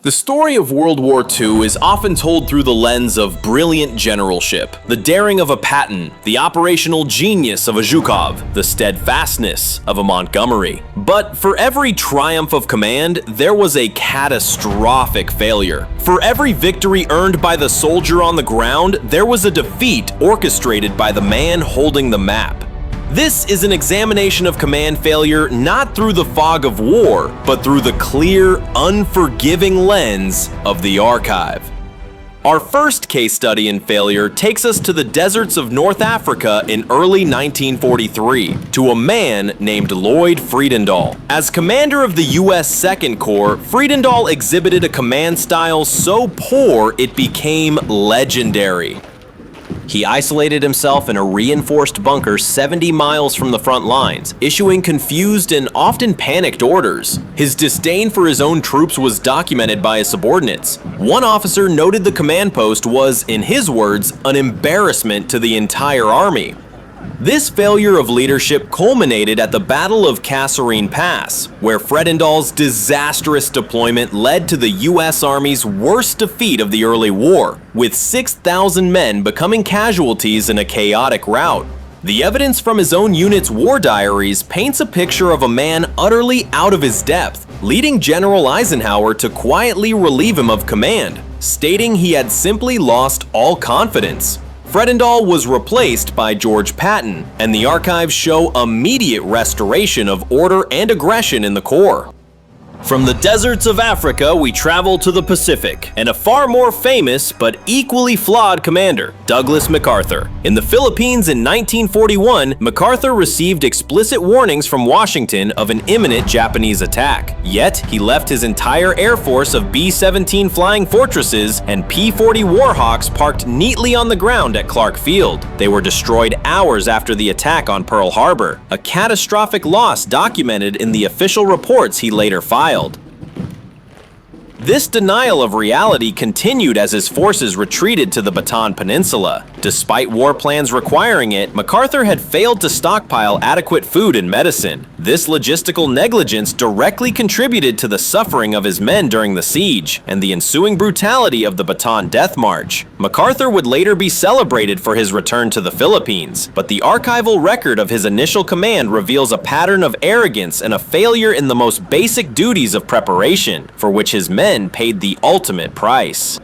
The story of World War II is often told through the lens of brilliant generalship, the daring of a Patton, the operational genius of a Zhukov, the steadfastness of a Montgomery. But for every triumph of command, there was a catastrophic failure. For every victory earned by the soldier on the ground, there was a defeat orchestrated by the man holding the map. This is an examination of command failure not through the fog of war, but through the clear, unforgiving lens of the archive. Our first case study in failure takes us to the deserts of North Africa in early 1943, to a man named Lloyd Friedendahl. As commander of the U.S. Second Corps, Friedendahl exhibited a command style so poor it became legendary. He isolated himself in a reinforced bunker 70 miles from the front lines, issuing confused and often panicked orders. His disdain for his own troops was documented by his subordinates. One officer noted the command post was, in his words, an embarrassment to the entire army. This failure of leadership culminated at the Battle of Kasserine Pass, where Friedendahl's disastrous deployment led to the U.S. Army's worst defeat of the early war, with 6,000 men becoming casualties in a chaotic rout. The evidence from his own unit's war diaries paints a picture of a man utterly out of his depth, leading General Eisenhower to quietly relieve him of command, stating he had simply lost all confidence. Friedendahl was replaced by George Patton, and the archives show immediate restoration of order and aggression in the Corps. From the deserts of Africa, we travel to the Pacific, and a far more famous but equally flawed commander, Douglas MacArthur. In the Philippines in 1941, MacArthur received explicit warnings from Washington of an imminent Japanese attack. Yet, he left his entire air force of B-17 Flying Fortresses and P-40 Warhawks parked neatly on the ground at Clark Field. They were destroyed hours after the attack on Pearl Harbor, a catastrophic loss documented in the official reports he later filed. This denial of reality continued as his forces retreated to the Bataan Peninsula. Despite war plans requiring it, MacArthur had failed to stockpile adequate food and medicine. This logistical negligence directly contributed to the suffering of his men during the siege and the ensuing brutality of the Bataan Death March. MacArthur would later be celebrated for his return to the Philippines, but the archival record of his initial command reveals a pattern of arrogance and a failure in the most basic duties of preparation, for which his men paid the ultimate price.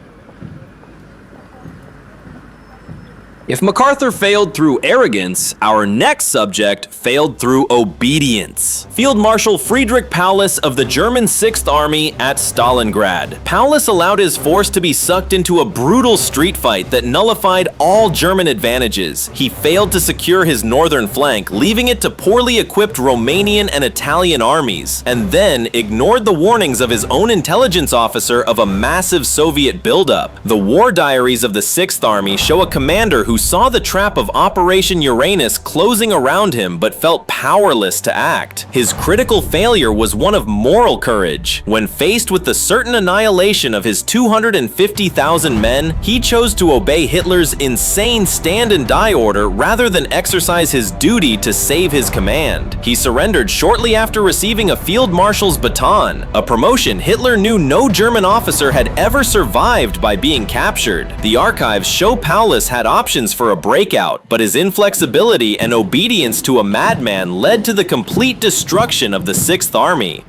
If MacArthur failed through arrogance, our next subject failed through obedience. Field Marshal Friedrich Paulus of the German 6th Army at Stalingrad. Paulus allowed his force to be sucked into a brutal street fight that nullified all German advantages. He failed to secure his northern flank, leaving it to poorly equipped Romanian and Italian armies, and then ignored the warnings of his own intelligence officer of a massive Soviet buildup. The war diaries of the 6th Army show a commander who saw the trap of Operation Uranus closing around him but felt powerless to act. His critical failure was one of moral courage. When faced with the certain annihilation of his 250,000 men, he chose to obey Hitler's insane stand and die order rather than exercise his duty to save his command. He surrendered shortly after receiving a field marshal's baton, a promotion Hitler knew no German officer had ever survived by being captured. The archives show Paulus had options for a breakout, but his inflexibility and obedience to a madman led to the complete destruction of the 6th Army.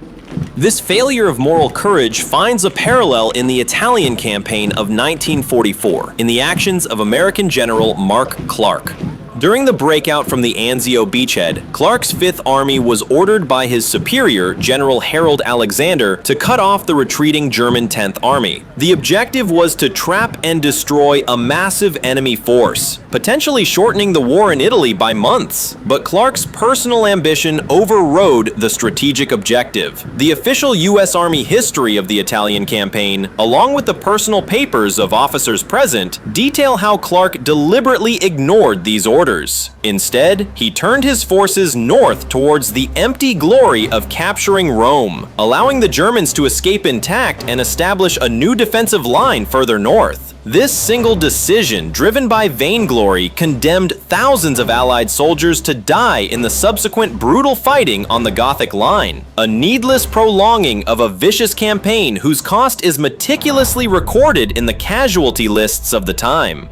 This failure of moral courage finds a parallel in the Italian campaign of 1944, in the actions of American General Mark Clark. During the breakout from the Anzio beachhead, Clark's 5th Army was ordered by his superior, General Harold Alexander, to cut off the retreating German 10th Army. The objective was to trap and destroy a massive enemy force, potentially shortening the war in Italy by months. But Clark's personal ambition overrode the strategic objective. The official U.S. Army history of the Italian campaign, along with the personal papers of officers present, detail how Clark deliberately ignored these orders. orders. Instead, he turned his forces north towards the empty glory of capturing Rome, allowing the Germans to escape intact and establish a new defensive line further north. This single decision, driven by vainglory, condemned thousands of Allied soldiers to die in the subsequent brutal fighting on the Gothic line, a needless prolonging of a vicious campaign whose cost is meticulously recorded in the casualty lists of the time.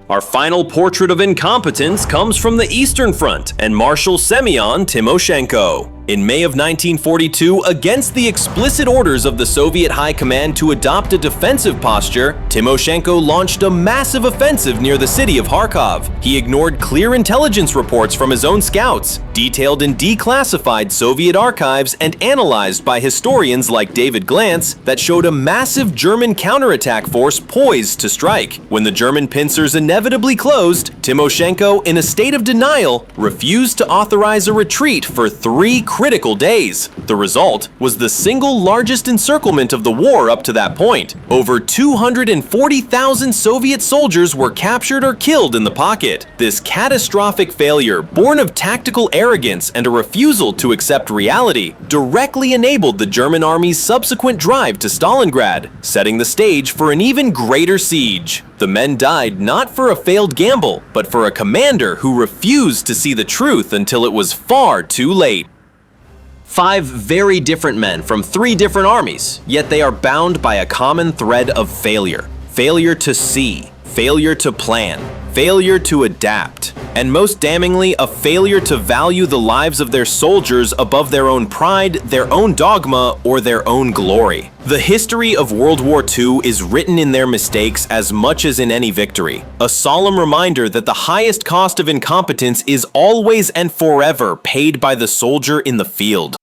Our final portrait of incompetence comes from the Eastern Front and Marshal Semyon Timoshenko. In May of 1942, against the explicit orders of the Soviet High Command to adopt a defensive posture, Timoshenko launched a massive offensive near the city of Kharkov. He ignored clear intelligence reports from his own scouts, detailed in declassified Soviet archives and analyzed by historians like David Glantz, that showed a massive German counterattack force poised to strike. When the German pincers inevitably closed, Timoshenko, in a state of denial, refused to authorize a retreat for 3 critical days. The result was the single largest encirclement of the war up to that point. Over 240,000 Soviet soldiers were captured or killed in the pocket. This catastrophic failure, born of tactical arrogance and a refusal to accept reality, directly enabled the German army's subsequent drive to Stalingrad, setting the stage for an even greater siege. The men died not for a failed gamble, but for a commander who refused to see the truth until it was far too late. 5 very different men from 3 different armies, yet they are bound by a common thread of failure. Failure to see, failure to plan, failure to adapt, and most damningly, a failure to value the lives of their soldiers above their own pride, their own dogma, or their own glory. The history of World War II is written in their mistakes as much as in any victory, a solemn reminder that the highest cost of incompetence is always and forever paid by the soldier in the field.